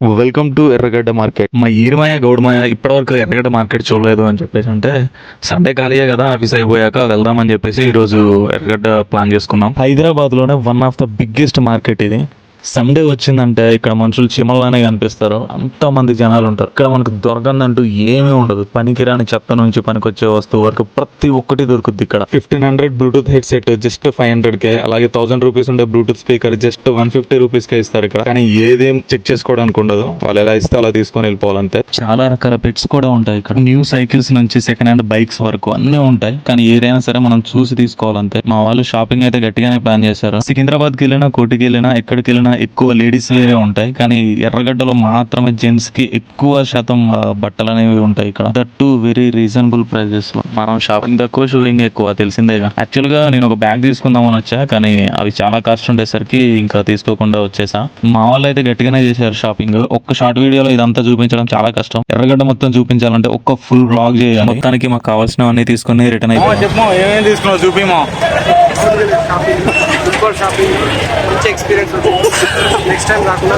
Welcome to ఎర్రగడ్డ market. మా ఈరిమాయ గౌడమాయ ఇప్పటివరకు ఎర్రగడ్డ మార్కెట్ చూడలేదు అని చెప్పేసి అంటే సండే ఖాళీయే కదా, ఆఫీస్ అయిపోయాక వెళ్దామని చెప్పేసి ఈరోజు ఎర్రగడ్డ ప్లాన్ చేసుకున్నాం. హైదరాబాద్ లోనే one of the biggest market ఇది. సండే వచ్చిందంటే ఇక్కడ మనుషులు చీమల్లానే కనిపిస్తారు, అంత మంది జనాలు ఉంటారు. ఇక్కడ మనకు దొరకందంటూ ఏమీ ఉండదు. పనికిరాని చెత్త నుంచి పనికొచ్చే వస్తువు వరకు ప్రతి ఒక్కటి దొరుకుద్ది ఇక్కడ. 1500 Bluetooth head set just 500K, అలాగే 1000 రూపీస్ ఉండే బ్లూటూత్ స్పీకర్ జస్ట్ 150 రూపీస్ కే ఇస్తారు ఇక్కడ. కానీ ఏదేం చెక్ చేసుకోవడానికి ఉండదు, వాళ్ళు ఎలా ఇస్తే అలా తీసుకొని వెళ్ళిపోవాలంతే. చాలా రకాల పెట్స్ కూడా ఉంటాయి ఇక్కడ. న్యూ సైకిల్స్ నుంచి సెకండ్ హ్యాండ్ బైక్స్ వరకు అన్నీ ఉంటాయి. కానీ ఏదైనా సరే మనం చూసి తీసుకోవాలంతే. మా వాళ్ళు షాపింగ్ అయితే గట్టిగానే ప్లాన్ చేశారు. సికింద్రాబాద్ కి వెళ్ళినా, కోటికి వెళ్ళినా, ఎక్కడికి వెళ్ళినా ఎక్కువ లేడీస్ వేరే ఉంటాయి. కానీ ఎర్రగడ్డలో మాత్రమే జెంట్స్ కి ఎక్కువ శాతం బట్టలు అనేవి ఉంటాయి ఇక్కడ. That too very reasonable prices లో. మనం షాపింగ్ తక్కువ, షూయింగ్ ఎక్కువ, తెలిసిందేగా. యాక్చువల్ గా నేను ఒక బ్యాగ్ తీసుకుందామని వచ్చా, కానీ అవి చాలా కాస్ట్ ఉండేసరికి ఇంకా తీసుకోకుండా వచ్చేసా. మా వాళ్ళు అయితే గట్టిగానే చేశారు షాపింగ్. ఒక్క షార్ట్ వీడియోలో ఇదంతా చూపించడం చాలా కష్టం. ఎర్రగడ్డ మొత్తం చూపించాలంటే ఒక్క ఫుల్ బ్లాగ్ చేయాలి. మొత్తానికి మాకు కావాల్సినవన్నీ తీసుకుని రిటర్న్ అయిపోయాం. షాపింగ్ మంచి ఎక్స్పీరియన్స్ నెక్స్ట్ టైం రాకుండా